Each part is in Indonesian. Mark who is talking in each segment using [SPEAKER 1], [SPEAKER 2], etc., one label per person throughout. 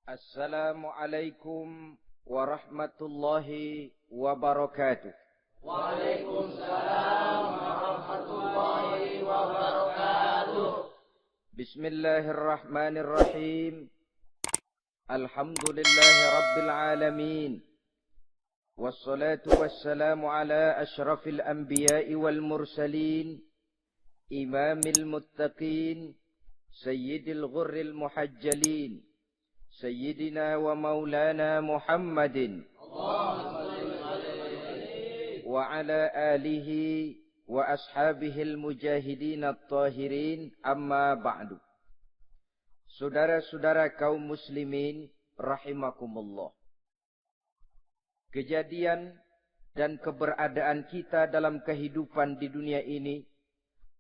[SPEAKER 1] Assalamualaikum warahmatullahi wabarakatuh.
[SPEAKER 2] Waalaikumsalam warahmatullahi wabarakatuh.
[SPEAKER 1] Bismillahirrahmanirrahim. Alhamdulillahi rabbil alamin. Wassalatu wassalamu ala ashrafil anbiya'i wal mursalin, imamil muttaqin, sayyidil ghurril muhajjalin, Sayyidina wa maulana Muhammadin wa ala alihi wa ashabihil mujahidin at-tahirin, amma ba'du. Saudara-saudara kaum muslimin rahimakumullah. Kejadian dan keberadaan kita dalam kehidupan di dunia ini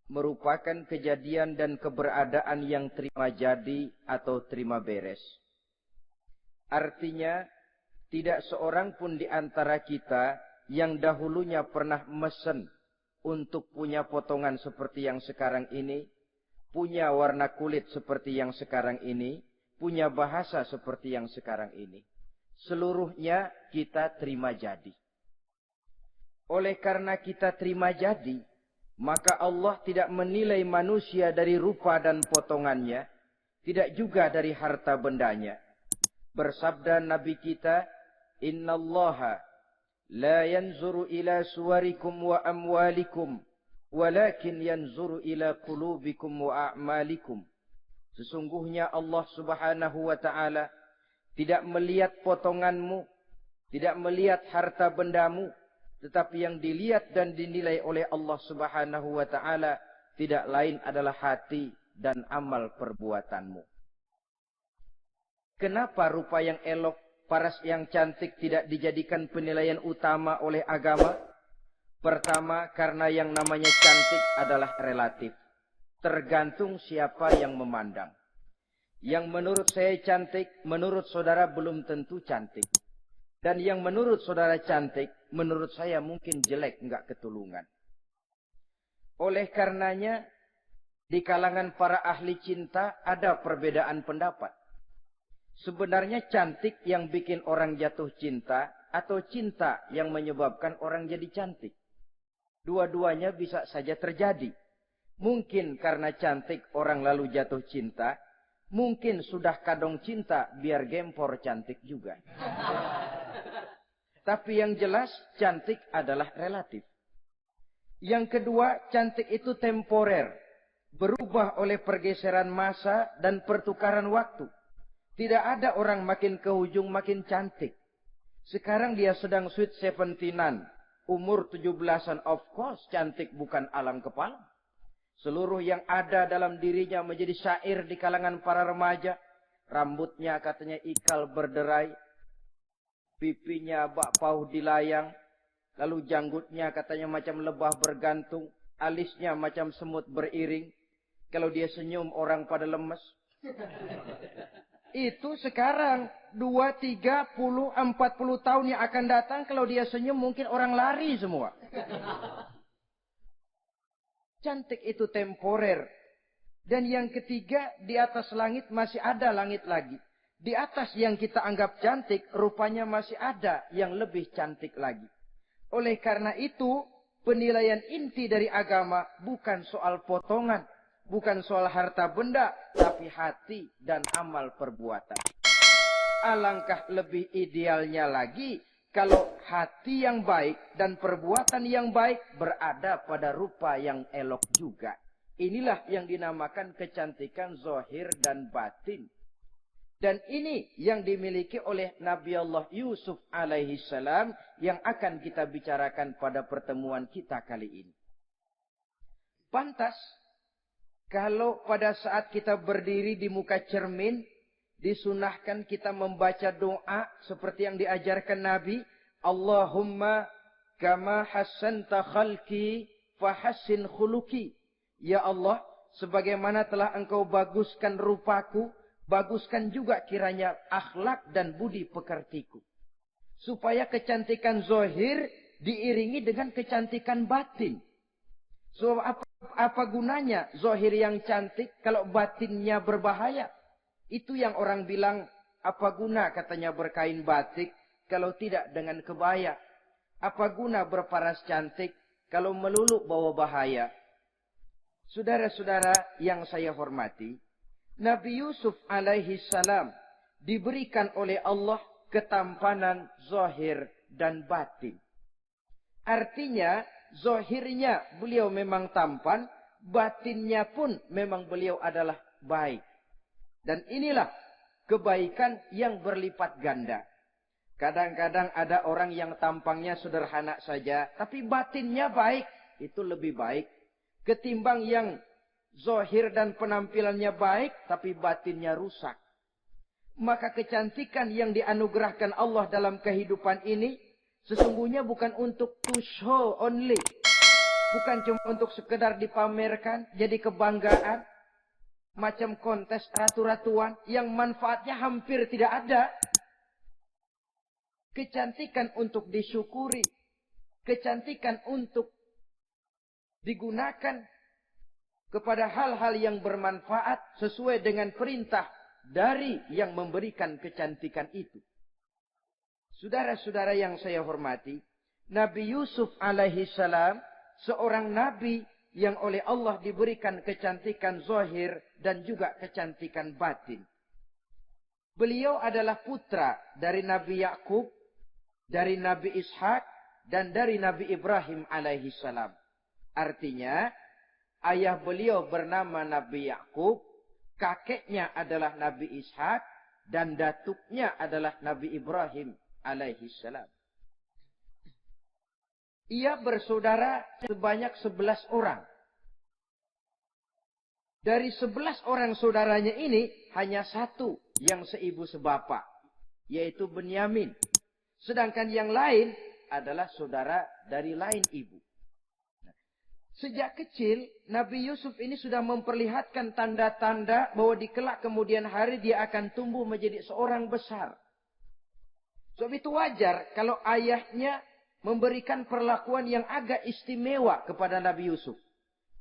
[SPEAKER 1] merupakan kejadian dan keberadaan yang terima jadi atau terima beres. Artinya, tidak seorang pun di antara kita yang dahulunya pernah mesen untuk punya potongan seperti yang sekarang ini, punya warna kulit seperti yang sekarang ini, punya bahasa seperti yang sekarang ini. Seluruhnya kita terima jadi. Oleh karena kita terima jadi, maka Allah tidak menilai manusia dari rupa dan potongannya, tidak juga dari harta bendanya. Bersabda Nabi kita, Innallaha la yanzuru ila suwarikum wa amwalikum, walakin yanzuru ila qulubikum wa a'malikum. Sesungguhnya Allah subhanahu wa ta'ala tidak melihat potonganmu, tidak melihat harta bendamu, tetapi yang dilihat dan dinilai oleh Allah subhanahu wa ta'ala tidak lain adalah hati dan amal perbuatanmu. Kenapa rupa yang elok, paras yang cantik tidak dijadikan penilaian utama oleh agama? Pertama, karena yang namanya cantik adalah relatif. Tergantung siapa yang memandang. Yang menurut saya cantik, menurut saudara belum tentu cantik. Dan yang menurut saudara cantik, menurut saya mungkin jelek, enggak ketulungan. Oleh karenanya, di kalangan para ahli cinta ada perbedaan pendapat. Sebenarnya cantik yang bikin orang jatuh cinta atau cinta yang menyebabkan orang jadi cantik. Dua-duanya bisa saja terjadi. Mungkin karena cantik orang lalu jatuh cinta. Mungkin sudah kadong cinta biar gempor cantik juga. Tapi yang jelas cantik adalah relatif. Yang kedua, cantik itu temporer. Berubah oleh pergeseran masa dan pertukaran waktu. Tidak ada orang makin ke ujung makin cantik. Sekarang dia sedang sweet 17-an. Umur 17-an, of course cantik bukan alang kepala. Seluruh yang ada dalam dirinya menjadi syair di kalangan para remaja. Rambutnya katanya ikal berderai. Pipinya bak pauh dilayang. Lalu janggutnya katanya macam lebah bergantung. Alisnya macam semut beriring. Kalau dia senyum orang pada lemes. Itu sekarang 2, 30, 40 tahun yang akan datang kalau dia senyum mungkin orang lari semua. Cantik itu temporer. Dan yang ketiga, di atas langit masih ada langit lagi. Di atas yang kita anggap cantik, rupanya masih ada yang lebih cantik lagi. Oleh karena itu, penilaian inti dari agama bukan soal potongan. Bukan soal harta benda, tapi hati dan amal perbuatan. Alangkah lebih idealnya lagi, kalau hati yang baik dan perbuatan yang baik berada pada rupa yang elok juga. Inilah yang dinamakan kecantikan zahir dan batin. Dan ini yang dimiliki oleh Nabi Allah Yusuf alaihi salam yang akan kita bicarakan pada pertemuan kita kali ini. Pantas kalau pada saat kita berdiri di muka cermin, disunahkan kita membaca doa seperti yang diajarkan Nabi. Allahumma kama hassanta khalqi fahassin khuluqi. Ya Allah, sebagaimana telah engkau baguskan rupaku, baguskan juga kiranya akhlak dan budi pekertiku. Supaya kecantikan zahir diiringi dengan kecantikan batin. So apa gunanya zahir yang cantik kalau batinnya berbahaya? Itu yang orang bilang Apa guna katanya berkain batik kalau tidak dengan kebaya? Apa guna berparas cantik kalau melulu bawa bahaya? Saudara-saudara yang saya hormati, Nabi Yusuf alaihi salam diberikan oleh Allah ketampanan zahir dan batin. Artinya, zahirnya beliau memang tampan, batinnya pun memang beliau adalah baik. Dan inilah kebaikan yang berlipat ganda. Kadang-kadang ada orang yang tampangnya sederhana saja, tapi batinnya baik. Itu lebih baik ketimbang yang zahir dan penampilannya baik, tapi batinnya rusak. Maka kecantikan yang dianugerahkan Allah dalam kehidupan ini, sesungguhnya bukan untuk to show only. Bukan cuma untuk sekedar dipamerkan, jadi kebanggaan. Macam kontes ratu-ratuan yang manfaatnya hampir tidak ada. Kecantikan untuk disyukuri. Kecantikan untuk digunakan kepada hal-hal yang bermanfaat sesuai dengan perintah dari yang memberikan kecantikan itu. Saudara-saudara yang saya hormati, Nabi Yusuf alaihi salam seorang nabi yang oleh Allah diberikan kecantikan zahir dan juga kecantikan batin. Beliau adalah putra dari Nabi Yakub, dari Nabi Ishak, dan dari Nabi Ibrahim alaihi salam. Artinya, ayah beliau bernama Nabi Yakub, kakeknya adalah Nabi Ishak, dan datuknya adalah Nabi Ibrahim alaihi salam. Ia bersaudara sebanyak 11 orang. Dari 11 orang saudaranya ini, hanya satu yang seibu sebapak, yaitu Benyamin. Sedangkan yang lain adalah saudara dari lain ibu. Sejak kecil, Nabi Yusuf ini sudah memperlihatkan tanda-tanda bahwa di kelak kemudian hari dia akan tumbuh menjadi seorang besar. Sebab itu wajar kalau ayahnya memberikan perlakuan yang agak istimewa kepada Nabi Yusuf.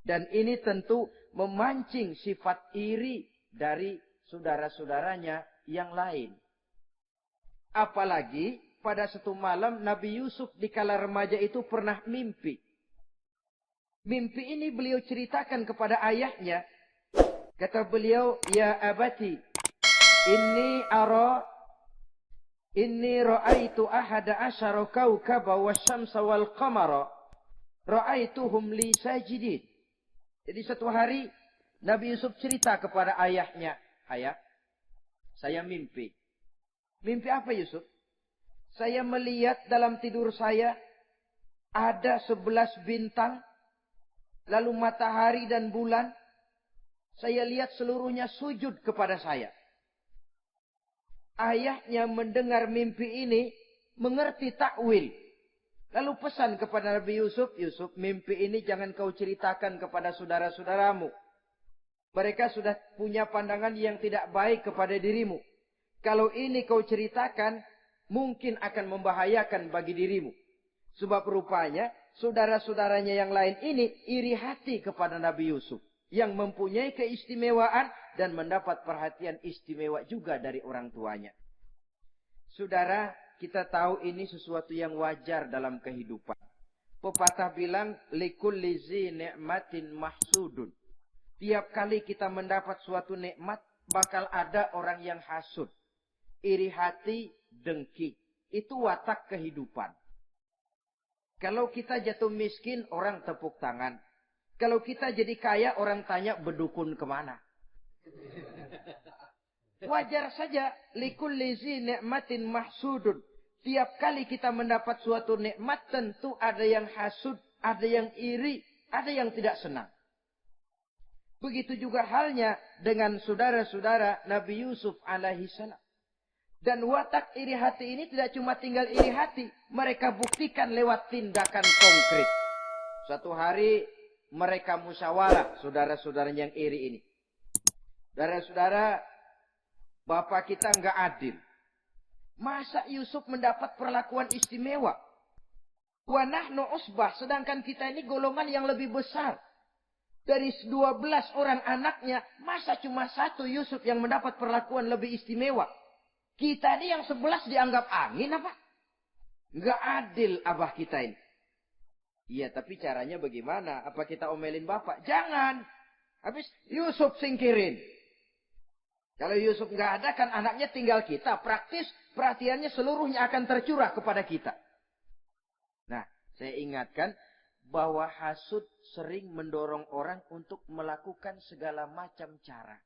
[SPEAKER 1] Dan ini tentu memancing sifat iri dari saudara-saudaranya yang lain. Apalagi pada satu malam Nabi Yusuf di kala remaja itu pernah mimpi. Mimpi ini beliau ceritakan kepada ayahnya. Kata beliau, "Ya abati, inni ra'aitu ahada asyara kawkaba wasyamsa wal qamara ra'aituhum li sajidin." Jadi satu hari Nabi Yusuf cerita kepada ayahnya, "Ayah, saya mimpi." Mimpi apa Yusuf? "Saya melihat dalam tidur saya ada 11 bintang, lalu matahari dan bulan, saya lihat seluruhnya sujud kepada saya." Ayahnya mendengar mimpi ini, mengerti takwil. Lalu pesan kepada Nabi Yusuf, "Yusuf, mimpi ini jangan kau ceritakan kepada saudara-saudaramu. Mereka sudah punya pandangan yang tidak baik kepada dirimu. Kalau ini kau ceritakan, mungkin akan membahayakan bagi dirimu." Sebab rupanya saudara-saudaranya yang lain ini iri hati kepada Nabi Yusuf, yang mempunyai keistimewaan dan mendapat perhatian istimewa juga dari orang tuanya. Saudara, kita tahu ini sesuatu yang wajar dalam kehidupan. Pepatah bilang, likulli zi ni'matin mahsudun. Tiap kali kita mendapat suatu nikmat, bakal ada orang yang hasud, iri hati, dengki. Itu watak kehidupan. Kalau kita jatuh miskin, orang tepuk tangan. Kalau kita jadi kaya, orang tanya berdukun kemana. Wajar saja. Likulli zi ni'matin mahsudun. Tiap kali kita mendapat suatu nikmat, tentu ada yang hasud, ada yang iri, ada yang tidak senang. Begitu juga halnya dengan saudara-saudara Nabi Yusuf alaihi salam. Dan watak iri hati ini tidak cuma tinggal iri hati. Mereka buktikan lewat tindakan konkret. Suatu hari mereka musyawarah, saudara-saudara yang iri ini. Saudara-saudara, bapak kita enggak adil. Masa Yusuf mendapat perlakuan istimewa? Wa nahnu usbah, sedangkan kita ini golongan yang lebih besar. Dari 12 orang anaknya, masa cuma satu Yusuf yang mendapat perlakuan lebih istimewa? Kita ini yang 11 dianggap angin apa? Nggak adil abah kita ini. Iya, tapi caranya bagaimana? Apa kita omelin bapak? Jangan. Habis Yusuf singkirin. Kalau Yusuf nggak ada kan anaknya tinggal kita. Praktis perhatiannya seluruhnya akan tercurah kepada kita. Nah, saya ingatkan bahwa hasud sering mendorong orang untuk melakukan segala macam cara.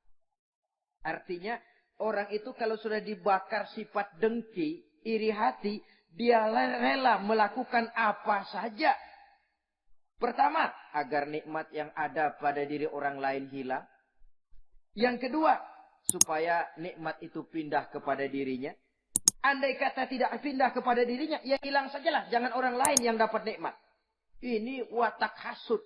[SPEAKER 1] Artinya orang itu kalau sudah dibakar sifat dengki, iri hati, dia rela melakukan apa saja. Pertama, agar nikmat yang ada pada diri orang lain hilang. Yang kedua, supaya nikmat itu pindah kepada dirinya. Andai kata tidak pindah kepada dirinya, ya hilang sajalah. Jangan orang lain yang dapat nikmat. Ini watak hasud.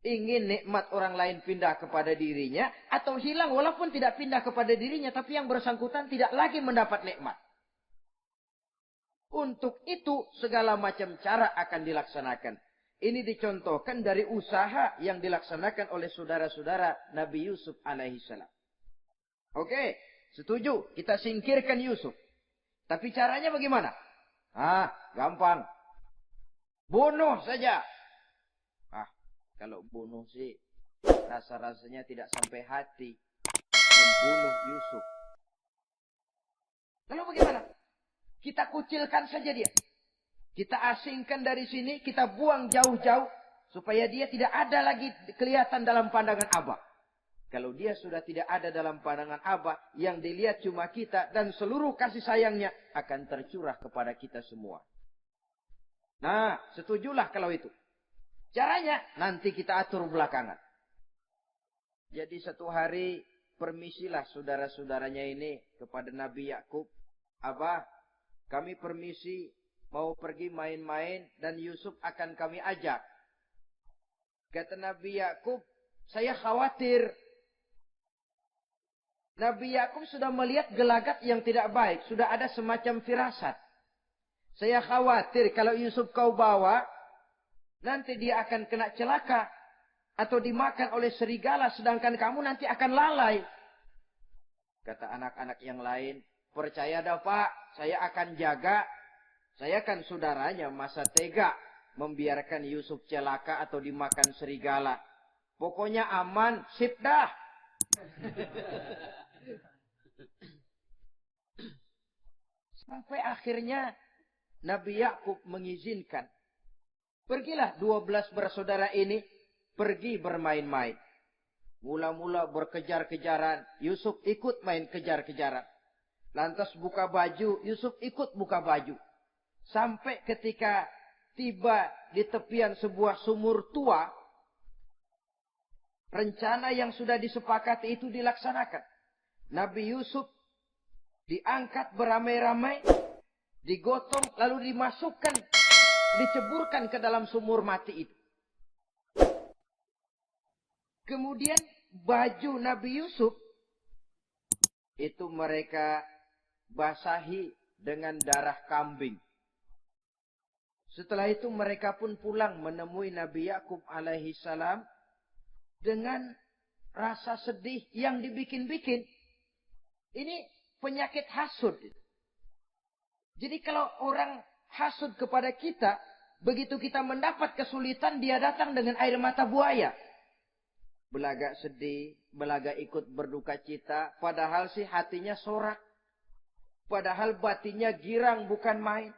[SPEAKER 1] Ingin nikmat orang lain pindah kepada dirinya. Atau hilang walaupun tidak pindah kepada dirinya. Tapi yang bersangkutan tidak lagi mendapat nikmat. Untuk itu segala macam cara akan dilaksanakan. Ini dicontohkan dari usaha yang dilaksanakan oleh saudara-saudara Nabi Yusuf alaihissalam. Oke, setuju. Kita singkirkan Yusuf. Tapi caranya bagaimana? Gampang. Bunuh saja. Kalau bunuh sih rasa-rasanya tidak sampai hati membunuh Yusuf. Lalu bagaimana? Kita kucilkan saja dia. Kita asingkan dari sini, kita buang jauh-jauh supaya dia tidak ada lagi kelihatan dalam pandangan Abah. Kalau dia sudah tidak ada dalam pandangan Abah, yang dilihat cuma kita dan seluruh kasih sayangnya akan tercurah kepada kita semua. Nah, setujulah kalau itu. Caranya nanti kita atur belakangan. Jadi satu hari permisilah saudara-saudaranya ini kepada Nabi Yakub. Abah, kami permisi mau pergi main-main dan Yusuf akan kami ajak. Kata Nabi Yakub, saya khawatir. Nabi Yakub sudah melihat gelagat yang tidak baik. Sudah ada semacam firasat. Saya khawatir kalau Yusuf kau bawa, nanti dia akan kena celaka. Atau dimakan oleh serigala, sedangkan kamu nanti akan lalai. Kata anak-anak yang lain, percaya dah Pak, saya akan jaga. Saya kan saudaranya, masa tega membiarkan Yusuf celaka atau dimakan serigala. Pokoknya aman, sip dah. Sampai akhirnya Nabi Yakub mengizinkan. Pergilah 12 bersaudara ini pergi bermain-main. Mula-mula berkejar-kejaran, Yusuf ikut main kejar-kejaran. Lantas buka baju, Yusuf ikut buka baju. Sampai ketika tiba di tepian sebuah sumur tua, rencana yang sudah disepakati itu dilaksanakan. Nabi Yusuf diangkat beramai-ramai, digotong, lalu dimasukkan, diceburkan ke dalam sumur mati itu. Kemudian baju Nabi Yusuf itu mereka basahi dengan darah kambing. Setelah itu mereka pun pulang menemui Nabi Yakub alaihi salam dengan rasa sedih yang dibikin-bikin. Ini penyakit hasud. Jadi kalau orang hasud kepada kita, begitu kita mendapat kesulitan, dia datang dengan air mata buaya. Belagak sedih, belagak ikut berduka cita, padahal sih hatinya sorak. Padahal batinnya girang bukan main.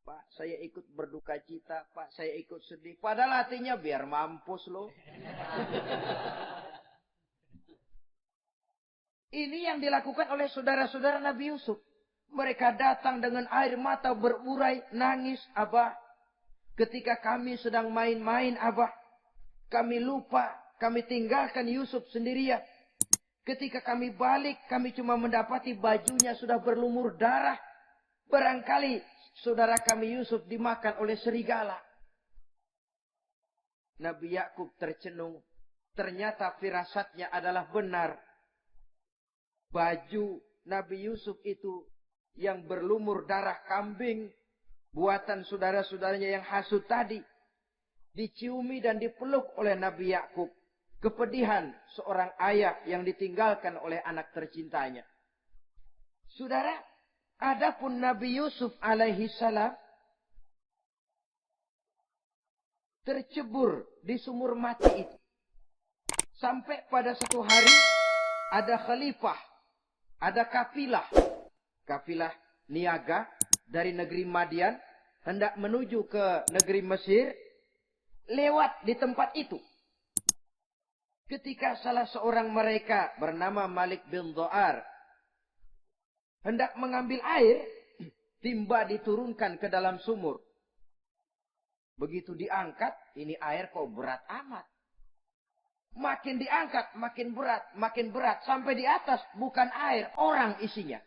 [SPEAKER 1] Pak, saya ikut berduka cita. Pak, saya ikut sedih. Padahal hatinya biar mampus loh. Ini yang dilakukan oleh saudara-saudara Nabi Yusuf. Mereka datang dengan air mata berurai, nangis. Abah, ketika kami sedang main-main, Abah, kami lupa, kami tinggalkan Yusuf sendirian. Ketika kami balik, kami cuma mendapati bajunya sudah berlumur darah. Barangkali saudara kami Yusuf dimakan oleh serigala. Nabi Yakub tercenung. Ternyata firasatnya adalah benar. Baju Nabi Yusuf itu yang berlumur darah kambing, buatan saudara-saudaranya yang hasut tadi, diciumi dan dipeluk oleh Nabi Yakub. Kepedihan seorang ayah yang ditinggalkan oleh anak tercintanya. Saudara, adapun Nabi Yusuf alaihi salam tercebur di sumur mati itu. Sampai pada satu hari ada khalifah, ada kafilah niaga dari negeri Madian hendak menuju ke negeri Mesir, lewat di tempat itu. Ketika salah seorang mereka bernama Malik bin Dho'ar hendak mengambil air, timba diturunkan ke dalam sumur. Begitu diangkat, ini air kok berat amat. Makin diangkat, makin berat. Sampai di atas, bukan air, orang isinya.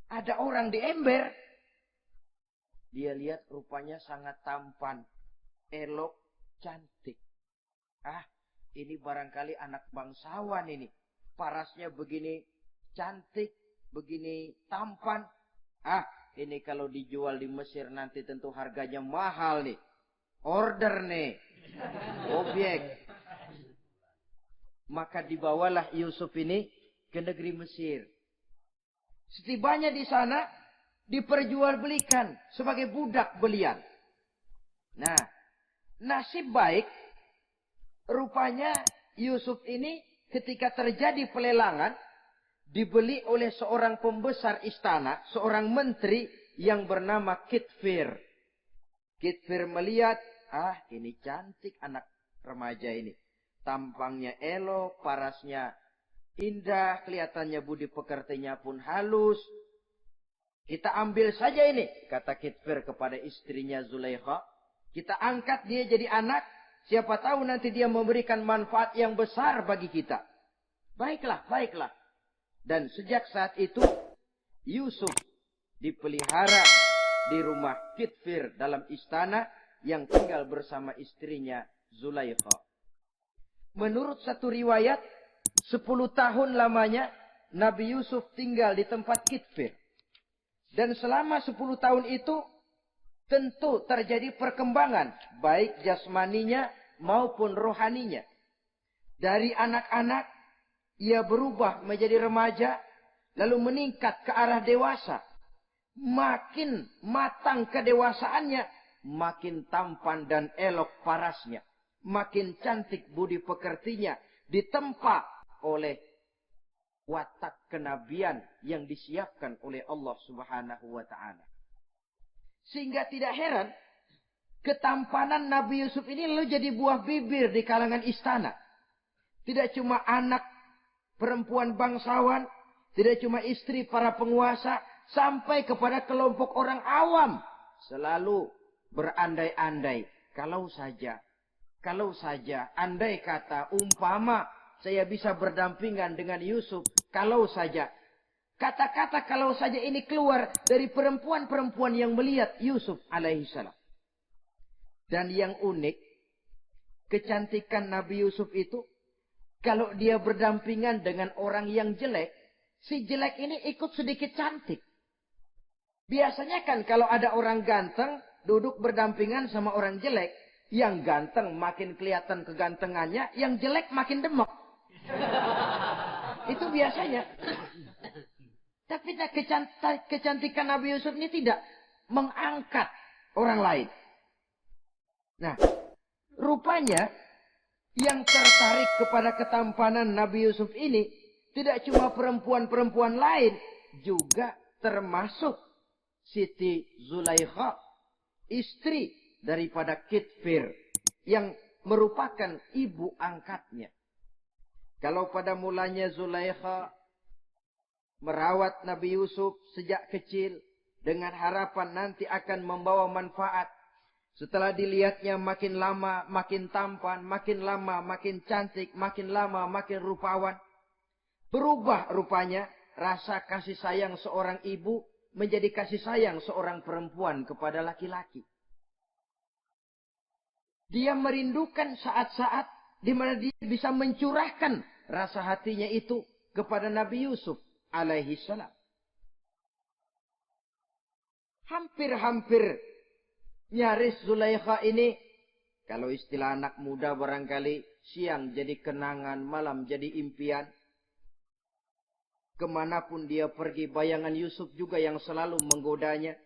[SPEAKER 1] Ada orang di ember. Dia lihat rupanya sangat tampan, elok, cantik. Ini barangkali anak bangsawan ini. Parasnya begini cantik, begini tampan. Ini kalau dijual di Mesir nanti tentu harganya mahal nih. Order nih. Objek. Maka dibawalah Yusuf ini ke negeri Mesir. Setibanya di sana diperjualbelikan sebagai budak belian. Nah, nasib baik rupanya Yusuf ini ketika terjadi pelelangan dibeli oleh seorang pembesar istana, seorang menteri yang bernama Kitfir. Kitfir melihat, ini cantik anak remaja ini. Tampangnya elok, parasnya indah, kelihatannya budi pekertinya pun halus. Kita ambil saja ini, kata Kitfir kepada istrinya Zulaikha. Kita angkat dia jadi anak, siapa tahu nanti dia memberikan manfaat yang besar bagi kita. Baiklah, baiklah. Dan sejak saat itu, Yusuf dipelihara di rumah Kitfir dalam istana yang tinggal bersama istrinya Zulaikha. Menurut satu riwayat, 10 tahun lamanya Nabi Yusuf tinggal di tempat Kitfir. Dan selama 10 tahun itu tentu terjadi perkembangan baik jasmaninya maupun rohaninya. Dari anak-anak ia berubah menjadi remaja lalu meningkat ke arah dewasa. Makin matang kedewasaannya, makin tampan dan elok parasnya. Makin cantik budi pekertinya, ditempa oleh watak kenabian yang disiapkan oleh Allah Subhanahu wa ta'ala. Sehingga tidak heran, ketampanan Nabi Yusuf ini lalu jadi buah bibir di kalangan istana. Tidak cuma anak perempuan bangsawan, tidak cuma istri para penguasa, sampai kepada kelompok orang awam. Selalu berandai-andai, kalau saja, andai kata, umpama saya bisa berdampingan dengan Yusuf, kalau saja. Kata-kata kalau saja ini keluar dari perempuan-perempuan yang melihat Yusuf alaihissalam. Dan yang unik, kecantikan Nabi Yusuf itu, kalau dia berdampingan dengan orang yang jelek, si jelek ini ikut sedikit cantik. Biasanya kan kalau ada orang ganteng, duduk berdampingan sama orang jelek, yang ganteng makin kelihatan kegantengannya, yang jelek makin demek. Itu biasanya. Tapi kecantikan Nabi Yusuf ini tidak mengangkat orang lain. Nah, rupanya yang tertarik kepada ketampanan Nabi Yusuf ini tidak cuma perempuan-perempuan lain, juga termasuk Siti Zulaikha, istri daripada Kitfir, yang merupakan ibu angkatnya. Kalau pada mulanya Zulaikha merawat Nabi Yusuf sejak kecil dengan harapan nanti akan membawa manfaat. Setelah dilihatnya makin lama makin tampan, makin lama makin cantik, makin lama makin rupawan. Berubah rupanya rasa kasih sayang seorang ibu menjadi kasih sayang seorang perempuan kepada laki-laki. Dia merindukan saat-saat di mana dia bisa mencurahkan rasa hatinya itu kepada Nabi Yusuf alaihi salam. Hampir-hampir nyaris Zulaikha ini, kalau istilah anak muda barangkali, siang jadi kenangan, malam jadi impian. Kemanapun dia pergi, bayangan Yusuf juga yang selalu menggodanya.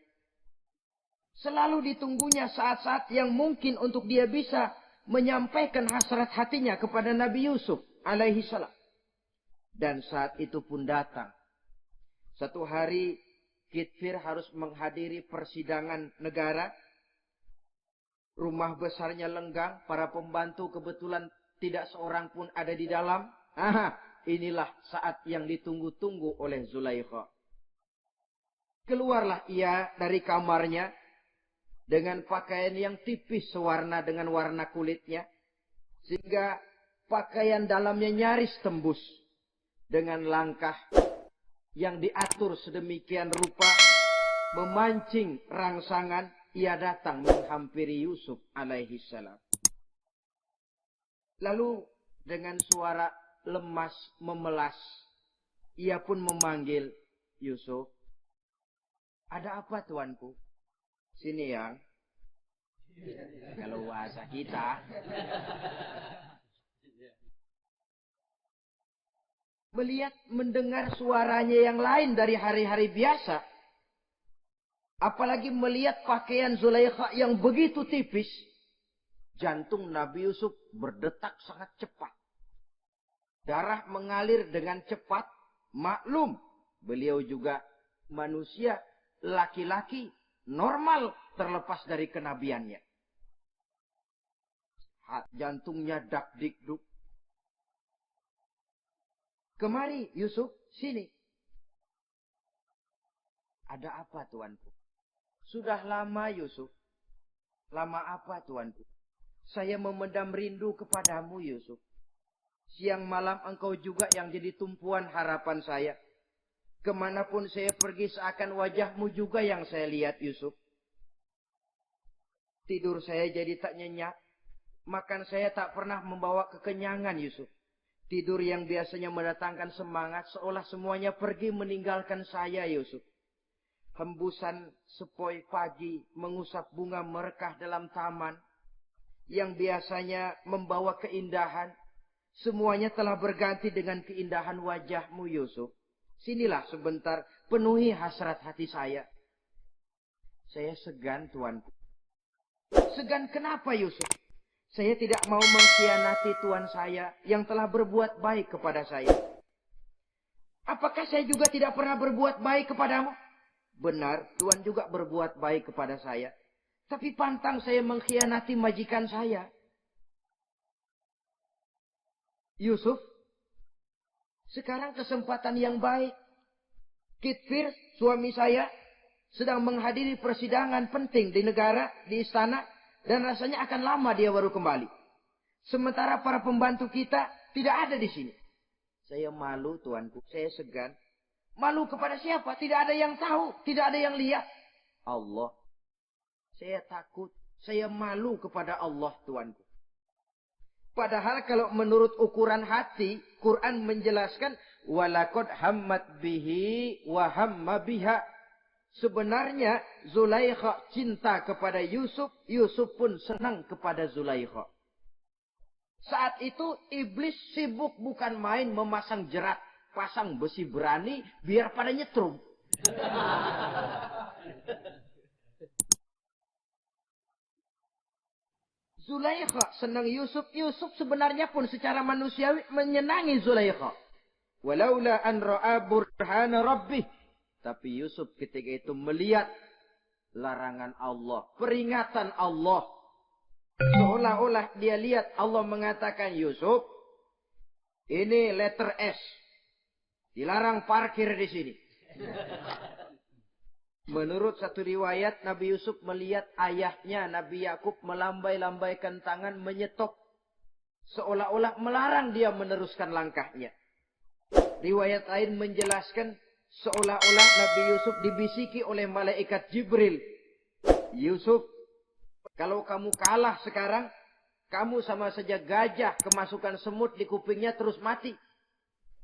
[SPEAKER 1] Selalu ditunggunya saat-saat yang mungkin untuk dia bisa menyampaikan hasrat hatinya kepada Nabi Yusuf alaihi salam. Dan saat itu pun datang. Satu hari Kitfir harus menghadiri persidangan negara. Rumah besarnya lenggang, para pembantu kebetulan tidak seorang pun ada di dalam. Inilah saat yang ditunggu-tunggu oleh Zulaikha. Keluarlah ia dari kamarnya dengan pakaian yang tipis sewarna dengan warna kulitnya. Sehingga pakaian dalamnya nyaris tembus. Dengan langkah yang diatur sedemikian rupa, memancing rangsangan, ia datang menghampiri Yusuf alaihi salam. Lalu dengan suara lemas memelas, ia pun memanggil Yusuf. Ada apa tuanku? Sini yang. Kalau bahasa kita. Melihat, mendengar suaranya yang lain dari hari-hari biasa. Apalagi melihat pakaian Zulaikha yang begitu tipis. Jantung Nabi Yusuf berdetak sangat cepat. Darah mengalir dengan cepat. Maklum, beliau juga manusia, laki-laki, normal terlepas dari kenabiannya. Jantungnya dak-dik-duk. Kemari Yusuf, sini. Ada apa tuanku? Sudah lama Yusuf. Lama apa tuanku? Saya memendam rindu kepadamu Yusuf. Siang malam engkau juga yang jadi tumpuan harapan saya. Kemanapun saya pergi seakan wajahmu juga yang saya lihat Yusuf. Tidur saya jadi tak nyenyak. Makan saya tak pernah membawa kekenyangan Yusuf. Tidur yang biasanya mendatangkan semangat seolah semuanya pergi meninggalkan saya Yusuf. Hembusan sepoi pagi mengusap bunga merekah dalam taman. Yang biasanya membawa keindahan. Semuanya telah berganti dengan keindahan wajahmu Yusuf. Sinilah sebentar penuhi hasrat hati saya. Saya segan tuanku. Segan kenapa Yusuf? Saya tidak mau mengkhianati Tuhan saya yang telah berbuat baik kepada saya. Apakah saya juga tidak pernah berbuat baik kepadamu? Benar, Tuhan juga berbuat baik kepada saya. Tapi pantang saya mengkhianati majikan saya. Yusuf, sekarang kesempatan yang baik. Kitfir, suami saya, sedang menghadiri persidangan penting di negara, di istana. Dan rasanya akan lama dia baru kembali. Sementara para pembantu kita tidak ada di sini. Saya malu tuanku, saya segan. Malu kepada siapa? Tidak ada yang tahu, tidak ada yang lihat. Allah. Saya takut, saya malu kepada Allah tuanku. Padahal kalau menurut ukuran hati, Quran menjelaskan walaqad hammat bihi wa hamma biha. Sebenarnya Zulaikha cinta kepada Yusuf, Yusuf pun senang kepada Zulaikha. Saat itu iblis sibuk bukan main memasang jerat, pasang besi berani biar pada nyetrum. Zulaikha senang Yusuf, Yusuf sebenarnya pun secara manusiawi menyenangi Zulaikha. Walaula an ra'a burhana rabbih. Tapi Yusuf ketika itu melihat larangan Allah, peringatan Allah. Seolah-olah dia lihat Allah mengatakan, Yusuf, ini letter S. Dilarang parkir di sini. Menurut satu riwayat, Nabi Yusuf melihat ayahnya, Nabi Yakub melambai-lambaikan tangan menyetop. Seolah-olah melarang dia meneruskan langkahnya. Riwayat lain menjelaskan, seolah-olah Nabi Yusuf dibisiki oleh malaikat Jibril. Yusuf, kalau kamu kalah sekarang, kamu sama saja gajah kemasukan semut di kupingnya terus mati.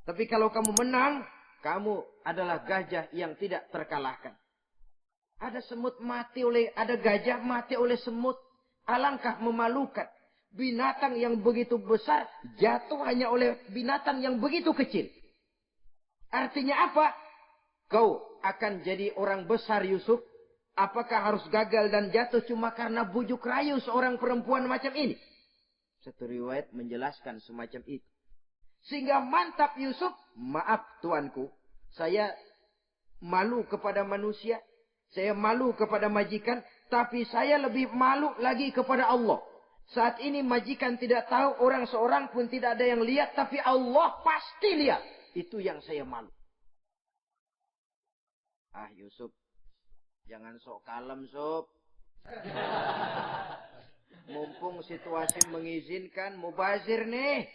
[SPEAKER 1] Tapi kalau kamu menang, kamu adalah gajah yang tidak terkalahkan. Ada semut mati ada gajah mati oleh semut. Alangkah memalukan. Binatang yang begitu besar jatuh hanya oleh binatang yang begitu kecil. Artinya apa? Kau akan jadi orang besar Yusuf. Apakah harus gagal dan jatuh cuma karena bujuk rayu seorang perempuan macam ini? Satu riwayat menjelaskan semacam itu. Sehingga mantap Yusuf. Maaf tuanku. Saya malu kepada manusia. Saya malu kepada majikan. Tapi saya lebih malu lagi kepada Allah. Saat ini majikan tidak tahu. Orang seorang pun tidak ada yang lihat. Tapi Allah pasti lihat. Itu yang saya malu. Ah Yusuf. Jangan sok kalem sob. Mumpung situasi mengizinkan. Mubazir nih.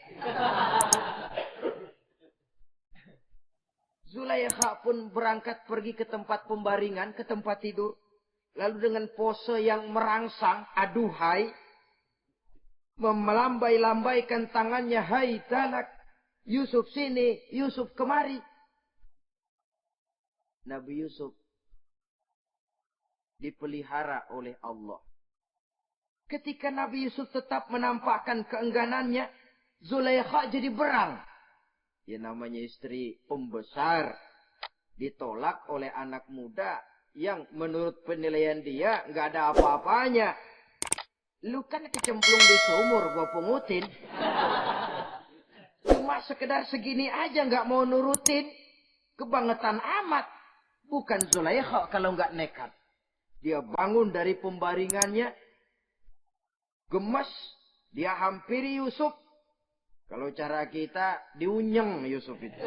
[SPEAKER 1] Zulaikha pun berangkat pergi ke tempat pembaringan. Ke tempat tidur. Lalu dengan pose yang merangsang. Aduhai. Melambai-lambaikan tangannya. Hai talak. Yusuf sini. Yusuf kemari. Nabi Yusuf dipelihara oleh Allah. Ketika Nabi Yusuf tetap menampakkan keengganannya, Zulaikha jadi berang. Ya namanya istri pembesar. Ditolak oleh anak muda yang menurut penilaian dia nggak ada apa-apanya. Lu kan kecemplung di sumur, gua pungutin. Cuma sekedar segini aja nggak mau nurutin. Kebangetan amat. Bukan Zulaikha kalau nggak nekat. Dia bangun dari pembaringannya. Gemes. Dia hampiri Yusuf. Kalau cara kita diunyeng Yusuf itu.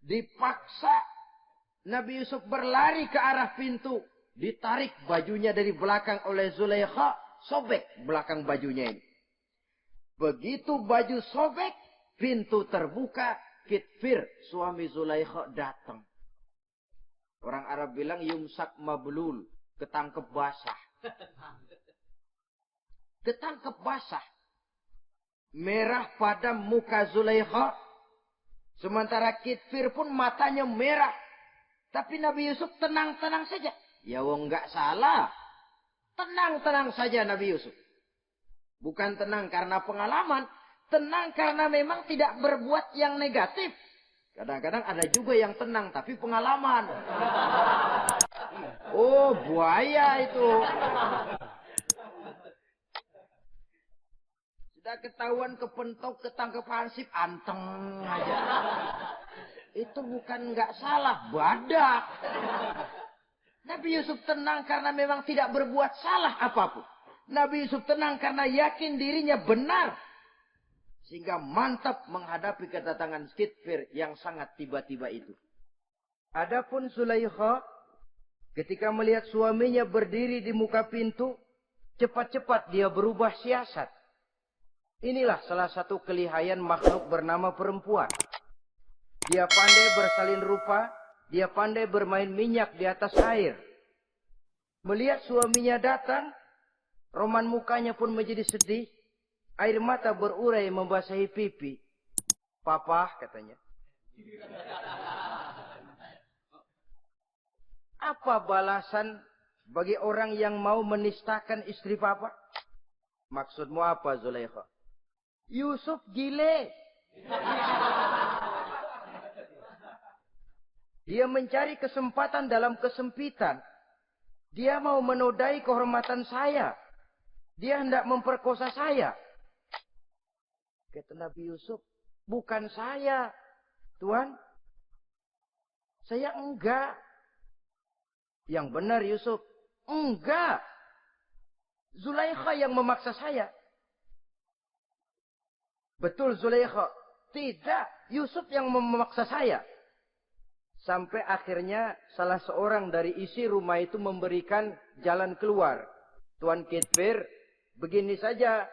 [SPEAKER 1] Dipaksa. Nabi Yusuf berlari ke arah pintu. Ditarik bajunya dari belakang oleh Zulaikha. Sobek belakang bajunya ini. Begitu baju sobek. Pintu terbuka. Kitfir suami Zulaikha datang. Orang Arab bilang yumsak mablul. Ketangkep basah. Ketangkep basah. Merah pada muka Zulaikha. Sementara Kitfir pun matanya merah. Tapi Nabi Yusuf tenang-tenang saja. Ya wong nggak salah. Tenang-tenang saja Nabi Yusuf. Bukan tenang karena pengalaman. Tenang karena memang tidak berbuat yang negatif. Kadang-kadang ada juga yang tenang tapi pengalaman. Oh buaya itu. Sudah ketahuan kepentok ketangkep hansip anteng aja. Itu bukan nggak salah, badak. Nabi Yusuf tenang karena memang tidak berbuat salah apapun. Nabi Yusuf tenang karena yakin dirinya benar. Sehingga mantap menghadapi kedatangan Kitfir yang sangat tiba-tiba itu. Adapun Zulaikha ketika melihat suaminya berdiri di muka pintu, cepat-cepat dia berubah siasat. Inilah salah satu kelihayan makhluk bernama perempuan. Dia pandai bersalin rupa, dia pandai bermain minyak di atas air. Melihat suaminya datang, roman mukanya pun menjadi sedih. Air mata berurai membasahi pipi. Papa katanya. Apa balasan bagi orang yang mau menistakan istri papa? Maksudmu apa Zulaikha? Yusuf gile. Dia mencari kesempatan dalam kesempitan. Dia mau menodai kehormatan saya. Dia hendak memperkosa saya. Kata Nabi Yusuf, bukan saya, Tuan. Saya enggak. Yang benar Yusuf, enggak. Zulaikha yang memaksa saya. Betul Zulaikha. Tidak, Yusuf yang memaksa saya. Sampai akhirnya salah seorang dari isi rumah itu memberikan jalan keluar. Tuan Kitfir, begini saja.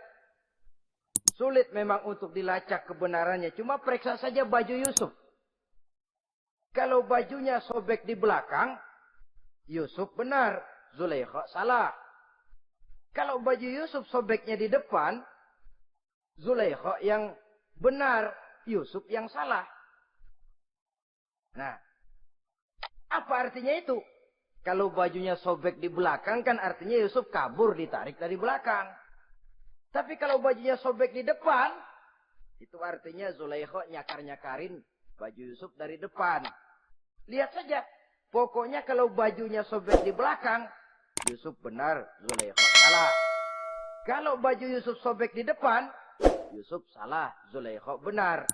[SPEAKER 1] Sulit memang untuk dilacak kebenarannya. Cuma periksa saja baju Yusuf. Kalau bajunya sobek di belakang, Yusuf benar. Zulaikha salah. Kalau baju Yusuf sobeknya di depan, Zulaikha yang benar. Yusuf yang salah. Nah, apa artinya itu? Kalau bajunya sobek di belakang kan artinya Yusuf kabur ditarik dari belakang. Tapi kalau bajunya sobek di depan, itu artinya Zulaikha nyakar-nyakarin baju Yusuf dari depan. Lihat saja. Pokoknya kalau bajunya sobek di belakang, Yusuf benar, Zulaikha salah. Kalau baju Yusuf sobek di depan, Yusuf salah, Zulaikha benar.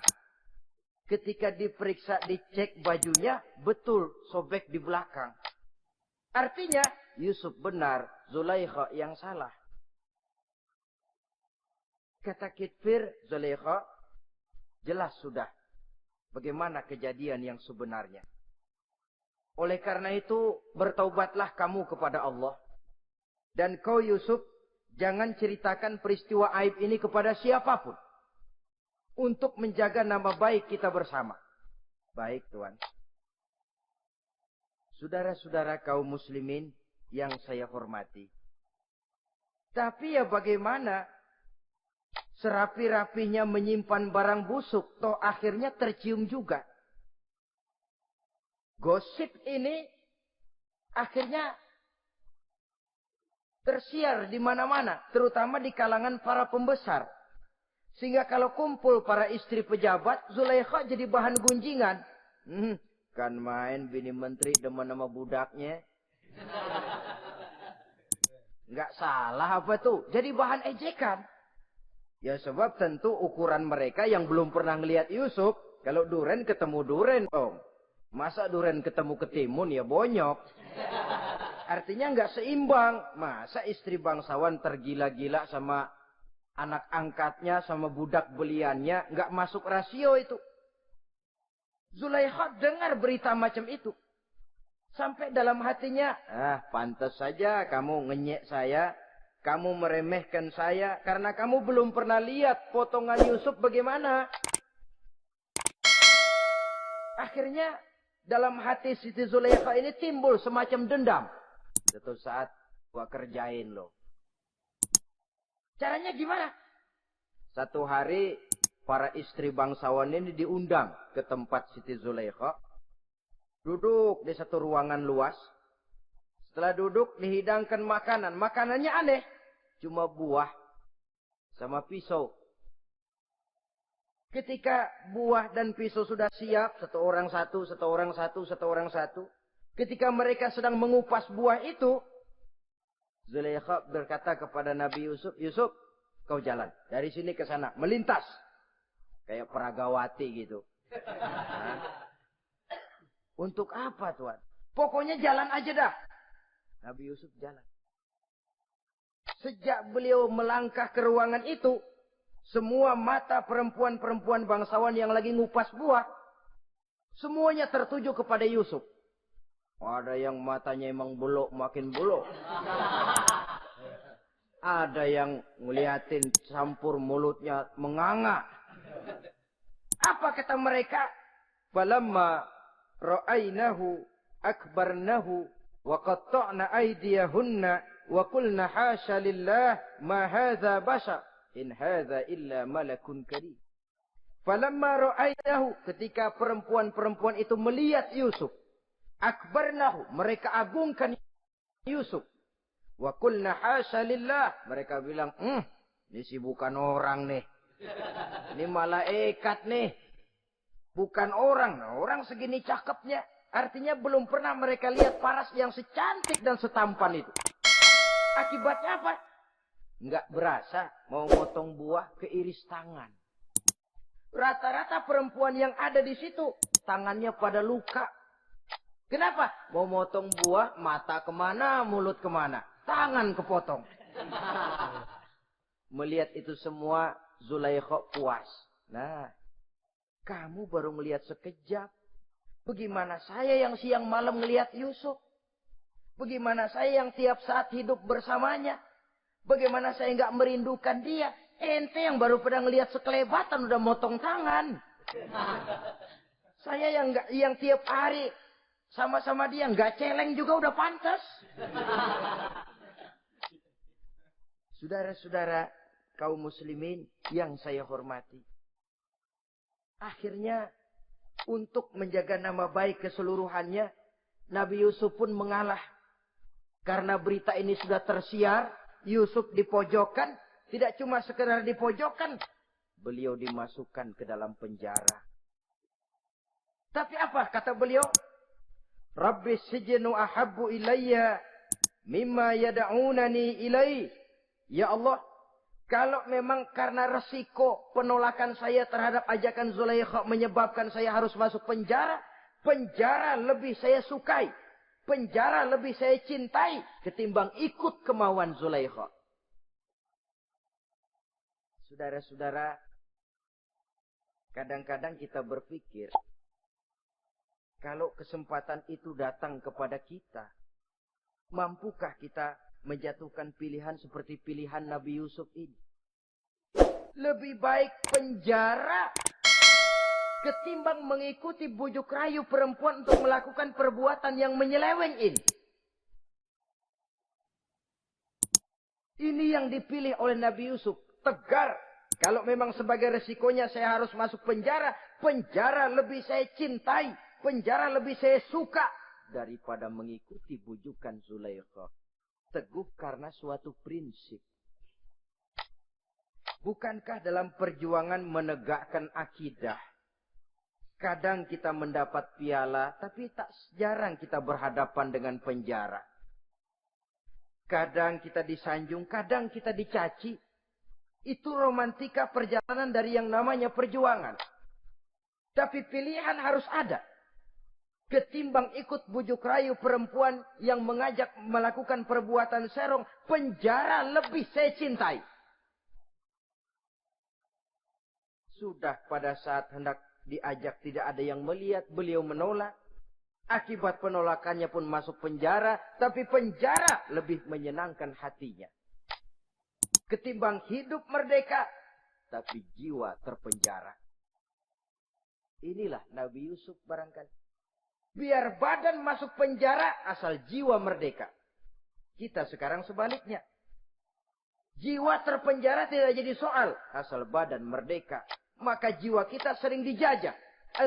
[SPEAKER 1] Ketika diperiksa, dicek bajunya, betul sobek di belakang. Artinya, Yusuf benar, Zulaikha yang salah. Kata Kitfir, Zulaikha, jelas sudah bagaimana kejadian yang sebenarnya. Oleh karena itu, bertaubatlah kamu kepada Allah. Dan kau Yusuf, jangan ceritakan peristiwa aib ini kepada siapapun. Untuk menjaga nama baik kita bersama. Baik Tuan. Saudara-saudara kaum muslimin yang saya hormati. Tapi ya bagaimana? Serapi-rapinya menyimpan barang busuk, toh akhirnya tercium juga. Gosip ini akhirnya tersiar di mana-mana, terutama di kalangan para pembesar. Sehingga kalau kumpul para istri pejabat, Zulaikha jadi bahan gunjingan. Kan main bini menteri demen sama budaknya. Nggak salah apa tuh? Jadi bahan ejekan. Ya sebab tentu ukuran mereka yang belum pernah ngelihat Yusuf, kalau duren ketemu duren, masa duren ketemu ketimun ya bonyok. Artinya nggak seimbang. Masa istri bangsawan tergila-gila sama anak angkatnya, sama budak beliannya, nggak masuk rasio itu. Zulaikha dengar berita macam itu. Sampai dalam hatinya, pantas saja kamu ngenyek saya, kamu meremehkan saya, karena kamu belum pernah lihat potongan Yusuf bagaimana. Akhirnya, dalam hati Siti Zulaikha ini timbul semacam dendam. Suatu saat, gua kerjain loh. Caranya gimana? Satu hari, para istri bangsawan ini diundang ke tempat Siti Zulaikha. Duduk di satu ruangan luas. Setelah duduk, dihidangkan makanan. Makanannya aneh. Cuma buah sama pisau. Ketika buah dan pisau sudah siap, satu orang satu. Ketika mereka sedang mengupas buah itu, Zulaikha berkata kepada Nabi Yusuf, Yusuf, kau jalan dari sini ke sana, melintas. Kayak peragawati gitu. Untuk apa Tuan? Pokoknya jalan aja dah. Nabi Yusuf jalan. Sejak beliau melangkah ke ruangan itu, semua mata perempuan-perempuan bangsawan yang lagi ngupas buah, semuanya tertuju kepada Yusuf. Ada yang matanya emang belok, makin belok. Ada yang ngeliatin campur mulutnya menganga. Apa kata mereka? Falamma ra'ainahu akbarnahu wa qatta'na aydiyahunna wa qulna hasya lillah ma hadza bashar in hadza illa malakun karim. Falamma ra'ainahu, ketika perempuan-perempuan itu melihat Yusuf, akbarnahu, mereka agungkan Yusuf. Wa qulna hasya lillah, mereka bilang, ini sih bukan orang nih. Ini malaikat nih. Bukan orang. Nah, orang segini cakepnya. Artinya belum pernah mereka lihat paras yang secantik dan setampan itu. Akibatnya apa? Nggak berasa mau motong buah keiris tangan. Rata-rata perempuan yang ada di situ, tangannya pada luka. Kenapa? Mau motong buah, mata kemana, mulut kemana. Tangan kepotong. Melihat itu semua, Zulaikha puas. Nah, kamu baru melihat sekejap. Bagaimana saya yang siang malam melihat Yusuf? Bagaimana saya yang tiap saat hidup bersamanya? Bagaimana saya nggak merindukan dia? Ente yang baru pernah melihat sekelebatan udah motong tangan. Saya yang tiap hari sama-sama dia nggak celeng juga udah pantas. Saudara-saudara kaum muslimin yang saya hormati. Akhirnya untuk menjaga nama baik keseluruhannya, Nabi Yusuf pun mengalah. Karena berita ini sudah tersiar, Yusuf dipojokkan, tidak cuma sekedar dipojokkan, beliau dimasukkan ke dalam penjara. Tapi apa kata beliau? Rabbi sijnu ahabbu ilayya mimma yad'unani ilai. Ya Allah, kalau memang karena resiko penolakan saya terhadap ajakan Zulaikha menyebabkan saya harus masuk penjara, penjara lebih saya sukai, penjara lebih saya cintai ketimbang ikut kemauan Zulaikha. Saudara-saudara, kadang-kadang kita berpikir, kalau kesempatan itu datang kepada kita, mampukah kita menjatuhkan pilihan seperti pilihan Nabi Yusuf ini? Lebih baik penjara ketimbang mengikuti bujuk rayu perempuan untuk melakukan perbuatan yang menyeleweng ini. Ini yang dipilih oleh Nabi Yusuf. Tegar. Kalau memang sebagai resikonya saya harus masuk penjara, penjara lebih saya cintai, penjara lebih saya suka daripada mengikuti bujukan Zulaikha. Teguh karena suatu prinsip. Bukankah dalam perjuangan menegakkan akidah, kadang kita mendapat piala, tapi tak jarang kita berhadapan dengan penjara. Kadang kita disanjung, kadang kita dicaci. Itu romantika perjalanan dari yang namanya perjuangan. Tapi pilihan harus ada. Ketimbang ikut bujuk rayu perempuan yang mengajak melakukan perbuatan serong, penjara lebih saya cintai. Sudah pada saat hendak diajak tidak ada yang melihat, beliau menolak. Akibat penolakannya pun masuk penjara, tapi penjara lebih menyenangkan hatinya. Ketimbang hidup merdeka, tapi jiwa terpenjara. Inilah Nabi Yusuf barangkali. Biar badan masuk penjara, asal jiwa merdeka. Kita sekarang sebaliknya. Jiwa terpenjara tidak jadi soal, asal badan merdeka. Maka jiwa kita sering dijajah.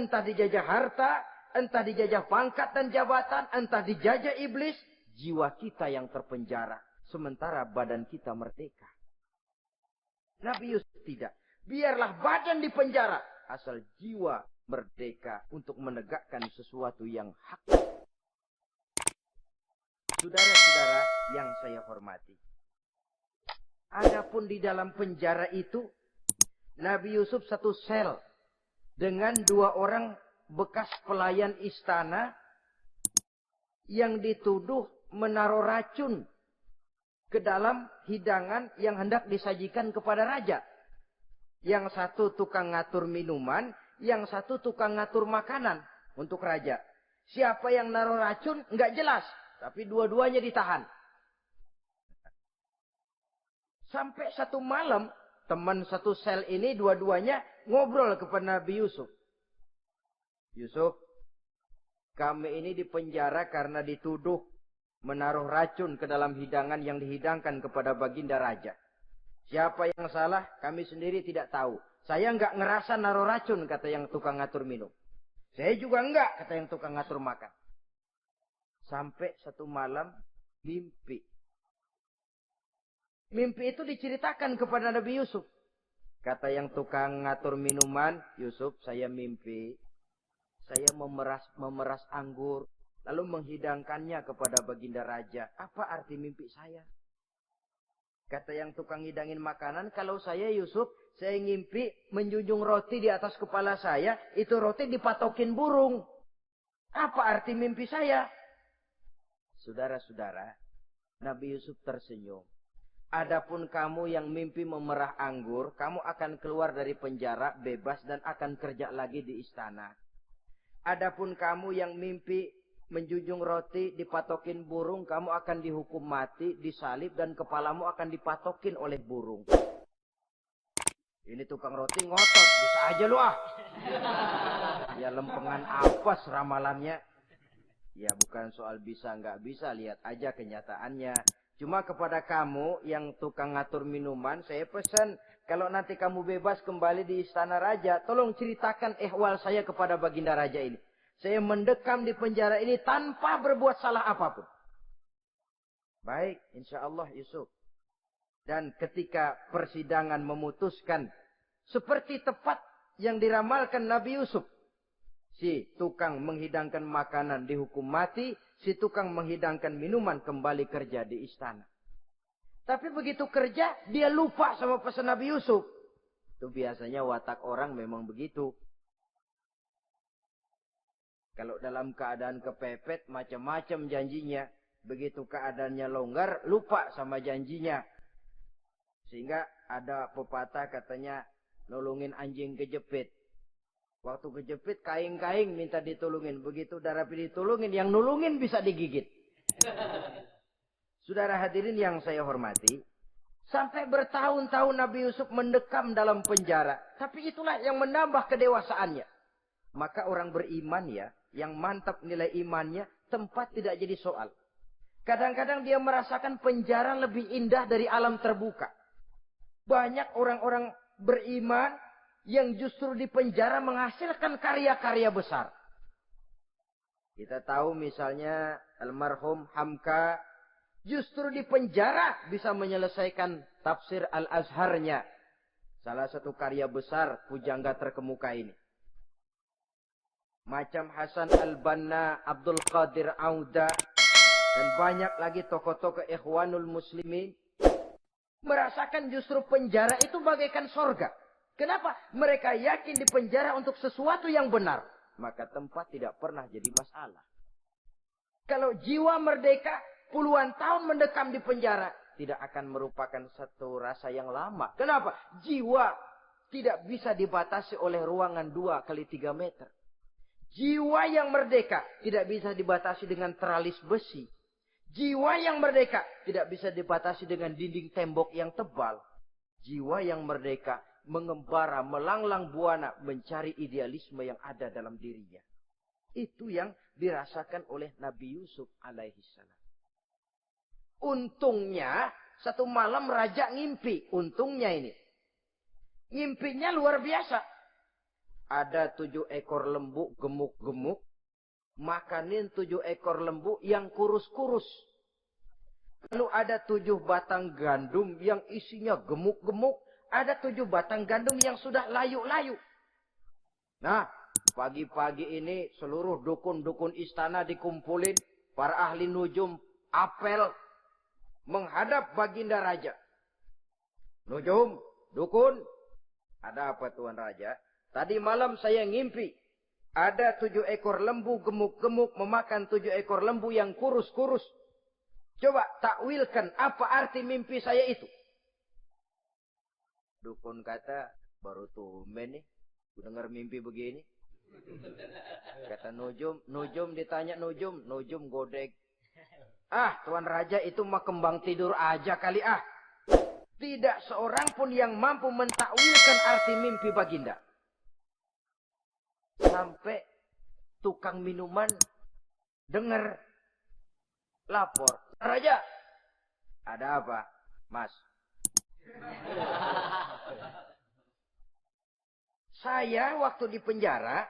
[SPEAKER 1] Entah dijajah harta, entah dijajah pangkat dan jabatan, entah dijajah iblis. Jiwa kita yang terpenjara. Sementara badan kita merdeka. Nabi Yusuf tidak. Biarlah badan di penjara. Asal jiwa merdeka untuk menegakkan sesuatu yang hak. Saudara-saudara yang saya hormati. Adapun di dalam penjara itu, Nabi Yusuf satu sel dengan 2 orang bekas pelayan istana yang dituduh menaruh racun ke dalam hidangan yang hendak disajikan kepada raja. Yang satu tukang ngatur minuman, yang satu tukang ngatur makanan untuk raja. Siapa yang naruh racun nggak jelas, tapi dua-duanya ditahan. Sampai satu malam, teman satu sel ini dua-duanya ngobrol kepada Nabi Yusuf. Yusuf, kami ini dipenjara karena dituduh menaruh racun ke dalam hidangan yang dihidangkan kepada baginda raja. Siapa yang salah, kami sendiri tidak tahu. Saya enggak ngerasa naruh racun, kata yang tukang ngatur minum. Saya juga enggak, kata yang tukang ngatur makan. Sampai satu malam, mimpi. Mimpi itu diceritakan kepada Nabi Yusuf. Kata yang tukang ngatur minuman, Yusuf, saya mimpi. Saya memeras anggur. Lalu menghidangkannya kepada baginda raja. Apa arti mimpi saya? Kata yang tukang hidangin makanan, kalau saya Yusuf, saya ngimpi menjunjung roti di atas kepala saya. Itu roti dipatokin burung. Apa arti mimpi saya? Saudara-saudara, Nabi Yusuf tersenyum. Adapun kamu yang mimpi memerah anggur, kamu akan keluar dari penjara bebas dan akan kerja lagi di istana. Adapun kamu yang mimpi menjunjung roti, dipatokin burung, kamu akan dihukum mati, disalib, dan kepalamu akan dipatokin oleh burung. Ini tukang roti ngotot, bisa aja lu ah. Ya lempengan apa ramalannya? Ya bukan soal bisa nggak bisa, lihat aja kenyataannya. Cuma kepada kamu yang tukang ngatur minuman, saya pesan, kalau nanti kamu bebas kembali di istana raja, tolong ceritakan ihwal saya kepada baginda raja ini. Saya mendekam di penjara ini tanpa berbuat salah apapun. Baik, insya Allah Yusuf. Dan ketika persidangan memutuskan, seperti tepat yang diramalkan Nabi Yusuf. Si tukang menghidangkan makanan dihukum mati, si tukang menghidangkan minuman kembali kerja di istana. Tapi begitu kerja, dia lupa sama pesan Nabi Yusuf. Itu biasanya watak orang memang begitu. Kalau dalam keadaan kepepet, macam-macam janjinya. Begitu keadaannya longgar, lupa sama janjinya. Sehingga ada pepatah katanya, nolongin anjing kejepit. Waktu kejepit, kaing-kaing minta ditolongin. Begitu udah rapi ditolongin, yang nolongin bisa digigit. Saudara hadirin yang saya hormati, sampai bertahun-tahun Nabi Yusuf mendekam dalam penjara. Tapi itulah yang menambah kedewasaannya. Maka orang beriman ya, yang mantap nilai imannya, tempat tidak jadi soal. Kadang-kadang dia merasakan penjara lebih indah dari alam terbuka. Banyak orang-orang beriman yang justru di penjara menghasilkan karya-karya besar. Kita tahu misalnya almarhum Hamka justru di penjara bisa menyelesaikan tafsir Al-Azharnya. Salah satu karya besar pujangga terkemuka ini. Macam Hasan Al-Banna, Abdul Qadir Auda, dan banyak lagi tokoh-tokoh Ikhwanul Muslimin merasakan justru penjara itu bagaikan sorga. Kenapa? Mereka yakin di penjara untuk sesuatu yang benar. Maka tempat tidak pernah jadi masalah. Kalau jiwa merdeka puluhan tahun mendekam di penjara, tidak akan merupakan satu rasa yang lama. Kenapa? Jiwa tidak bisa dibatasi oleh ruangan 2x3 meter. Jiwa yang merdeka tidak bisa dibatasi dengan teralis besi. Jiwa yang merdeka tidak bisa dibatasi dengan dinding tembok yang tebal. Jiwa yang merdeka mengembara, melanglang buana, mencari idealisme yang ada dalam dirinya. Itu yang dirasakan oleh Nabi Yusuf alaihissalam. Untungnya, satu malam raja ngimpi. Untungnya ini. Ngimpinya luar biasa. Ada 7 ekor lembu gemuk-gemuk. Makanin 7 ekor lembu yang kurus-kurus. Lalu ada 7 batang gandum yang isinya gemuk-gemuk. Ada 7 batang gandum yang sudah layu-layu. Nah, pagi-pagi ini seluruh dukun-dukun istana dikumpulin. Para ahli nujum apel menghadap baginda raja. Nujum, dukun, ada apa Tuan Raja? Tadi malam saya ngimpi. Ada 7 ekor lembu gemuk-gemuk memakan 7 ekor lembu yang kurus-kurus. Coba takwilkan apa arti mimpi saya itu. Dukun kata, baru tumben nih. Gue dengar mimpi begini. Kata Nujum ditanya Nujum godek. Ah, Tuan Raja itu mah kembang tidur aja kali ah. Tidak seorang pun yang mampu mentakwilkan arti mimpi baginda. Sampai tukang minuman dengar lapor. Raja, ada apa, Mas? Saya waktu di penjara,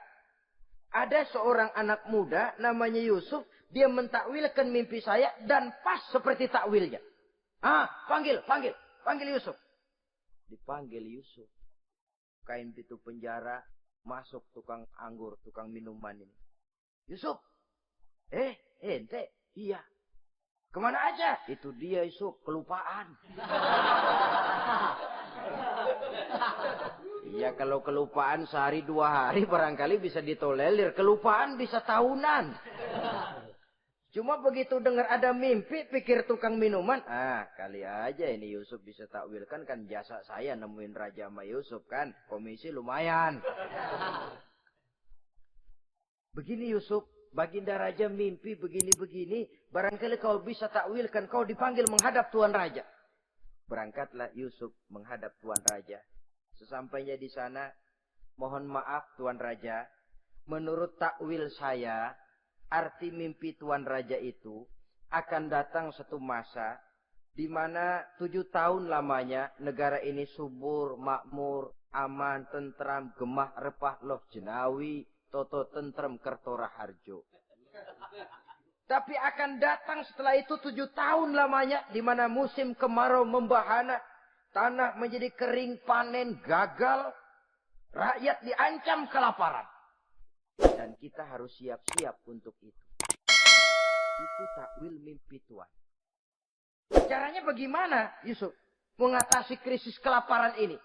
[SPEAKER 1] ada seorang anak muda namanya Yusuf. Dia mentakwilkan mimpi saya dan pas seperti takwilnya. Ah, panggil Yusuf. Dipanggil Yusuf. Kain pintu penjara, masuk tukang anggur, tukang minuman ini. Yusuf, ente, iya. Kemana aja? Itu dia Yusuf, kelupaan. Iya, kalau kelupaan sehari 2 hari barangkali bisa ditolerir. Kelupaan bisa tahunan. Cuma begitu dengar ada mimpi, pikir tukang minuman. Ah, kali aja ini Yusuf bisa takwilkan, kan jasa saya nemuin Raja sama Yusuf kan. Komisi lumayan. Begini Yusuf, baginda Raja mimpi begini-begini. Barangkali kau bisa takwilkan, kau dipanggil menghadap Tuan Raja. Berangkatlah Yusuf menghadap Tuan Raja. Sesampainya di sana, mohon maaf Tuan Raja. Menurut takwil saya, arti mimpi Tuan Raja itu akan datang satu masa di mana 7 tahun lamanya negara ini subur, makmur, aman, tentram, gemah, repah, loh jenawi, toto tentrem, kertora harjo. Tapi akan datang setelah itu 7 tahun lamanya di mana musim kemarau membahana, tanah menjadi kering, panen gagal, rakyat diancam kelaparan. Dan kita harus siap-siap untuk itu. Itu takwil mimpi Tuhan. Caranya bagaimana, Yusuf? Mengatasi krisis kelaparan ini.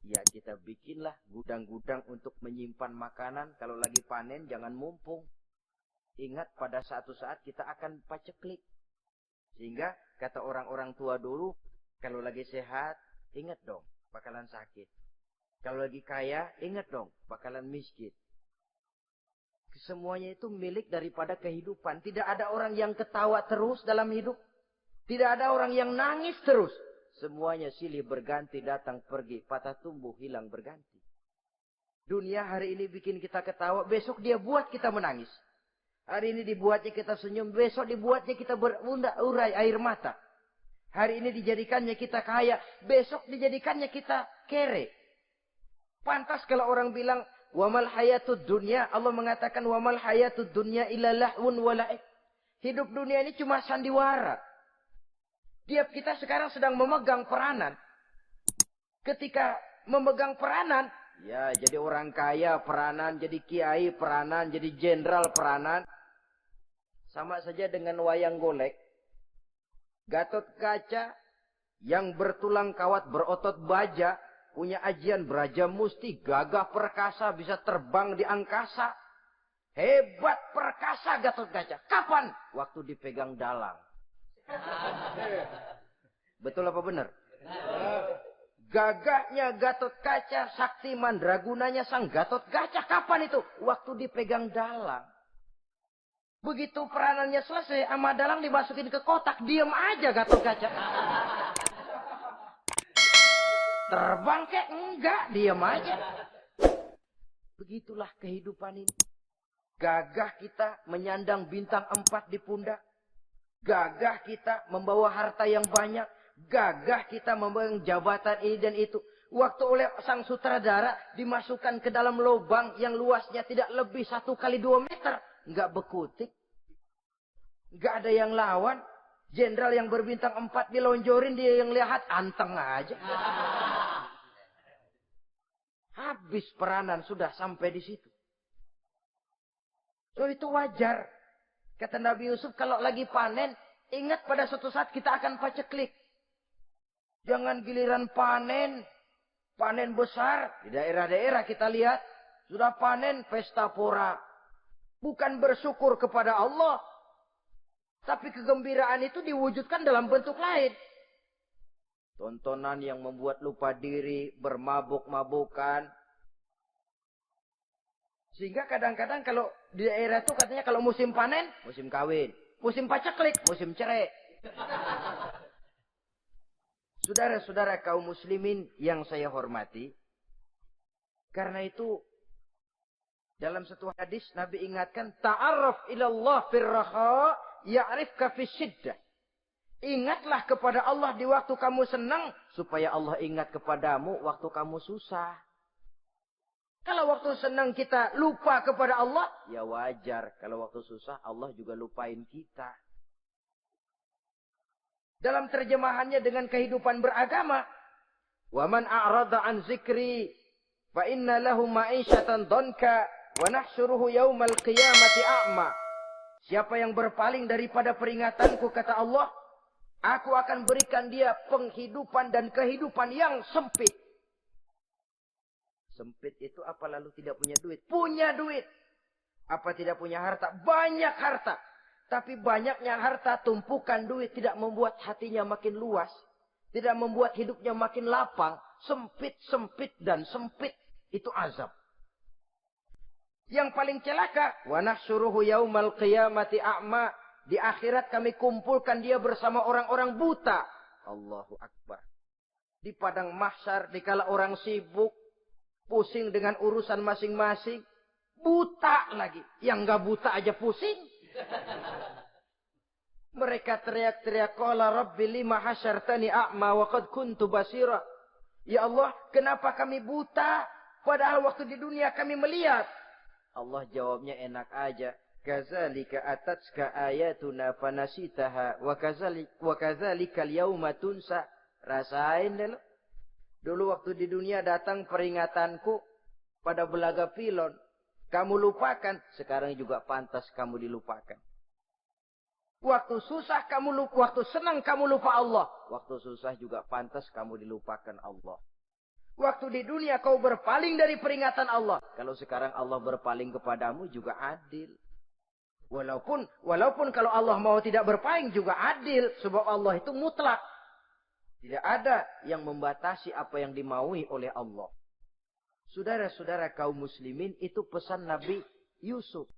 [SPEAKER 1] Ya kita bikinlah gudang-gudang untuk menyimpan makanan. Kalau lagi panen jangan mumpung. Ingat pada suatu saat kita akan paceklik. Sehingga kata orang-orang tua dulu, kalau lagi sehat, ingat dong bakalan sakit. Kalau lagi kaya, ingat dong bakalan miskin. Semuanya itu milik daripada kehidupan. Tidak ada orang yang ketawa terus dalam hidup. Tidak ada orang yang nangis terus. Semuanya silih berganti, datang pergi, patah tumbuh, hilang berganti. Dunia hari ini bikin kita ketawa, besok dia buat kita menangis. Hari ini dibuatnya kita senyum, besok dibuatnya kita berurai air mata. Hari ini dijadikannya kita kaya, besok dijadikannya kita kere. Pantas kalau orang bilang, wamal hayatud dunya, Allah mengatakan wamal hayatud dunya illa lahun wa la'ib. Hidup dunia ini cuma sandiwara. Tiap kita sekarang sedang memegang peranan. Ketika memegang peranan, ya jadi orang kaya peranan, jadi kiai peranan, jadi jenderal peranan. Sama saja dengan wayang golek. Gatot Kaca yang bertulang kawat berotot baja, punya ajian beraja musti, gagah perkasa, bisa terbang di angkasa. Hebat perkasa Gatot Kaca. Kapan? Waktu dipegang dalang. Betul apa benar? Gagahnya Gatot Kaca, sakti mandragunanya sang Gatot Kaca. Kapan itu? Waktu dipegang dalang. Begitu peranannya selesai, sama dalang dimasukin ke kotak, diam aja Gatot Kaca. Terbang kek? Enggak, diam aja. Begitulah kehidupan ini. Gagah kita menyandang bintang 4 di pundak. Gagah kita membawa harta yang banyak. Gagah kita membawa jabatan ini dan itu. Waktu oleh sang sutradara dimasukkan ke dalam lubang yang luasnya tidak lebih 1 kali 2 meter. Enggak bekutik. Enggak ada yang lawan. Jenderal yang berbintang 4 dilonjorin, dia yang lihat anteng aja. Habis peranan sudah sampai di situ. So itu wajar. Kata Nabi Yusuf, kalau lagi panen, ingat pada suatu saat kita akan paceklik. Jangan giliran panen, panen besar. Di daerah-daerah kita lihat, sudah panen pesta pora. Bukan bersyukur kepada Allah. Tapi kegembiraan itu diwujudkan dalam bentuk lain. Tontonan yang membuat lupa diri, bermabuk-mabukan. Sehingga kadang-kadang kalau di daerah itu katanya kalau musim panen, musim kawin. Musim paceklik, musim cerai. Saudara-saudara kaum muslimin yang saya hormati. Karena itu, dalam satu hadis Nabi ingatkan, ta'arraf ilallah firraha ya'rifka fisyiddah. Ingatlah kepada Allah di waktu kamu senang, supaya Allah ingat kepadamu waktu kamu susah. Kalau waktu senang kita lupa kepada Allah, ya wajar. Kalau waktu susah, Allah juga lupain kita. Dalam terjemahannya dengan kehidupan beragama, وَمَنْ أَعْرَضَ عَنْ ذِكْرِي فَإِنَّ لَهُ مَعِيشَةً ضَنْكَ وَنَحْشُرُهُ يَوْمَ الْقِيَامَةِ أَعْمَى. Siapa yang berpaling daripada peringatanku, kata Allah, aku akan berikan dia penghidupan dan kehidupan yang sempit. Sempit itu apa lalu tidak punya duit? Punya duit. Apa tidak punya harta? Banyak harta. Tapi banyaknya harta, tumpukan duit tidak membuat hatinya makin luas. Tidak membuat hidupnya makin lapang. Sempit, sempit, dan sempit. Itu azab. Yang paling celaka. Wa nahsyuruhu yaumal qiyamati a'ma. Di akhirat kami kumpulkan dia bersama orang-orang buta. Allahu Akbar. Di padang mahsyar, dikala orang sibuk. Pusing dengan urusan masing-masing. Buta lagi. Yang gak buta aja pusing. Mereka teriak-teriak. Qala rabbi lima hasyartani a'ma wa qad kuntu basira. Ya Allah, kenapa kami buta? Padahal waktu di dunia kami melihat. Allah jawabnya enak aja. Kazalika atatska ayatuna fanasitaha. Wa kazalika al-yawma tunsa. Rasain dulu. Dulu waktu di dunia datang peringatanku pada belaga pilon. kamu lupakan, sekarang juga pantas kamu dilupakan. Waktu susah kamu lupa, waktu senang kamu lupa Allah. Waktu susah juga pantas kamu dilupakan Allah. Waktu di dunia kau berpaling dari peringatan Allah. Kalau sekarang Allah berpaling kepadamu juga adil. Walaupun kalau Allah mau tidak berpaling juga adil. Sebab Allah itu mutlak. Tidak ada yang membatasi apa yang dimaui oleh Allah. Saudara-saudara kaum muslimin, itu pesan Nabi Yusuf.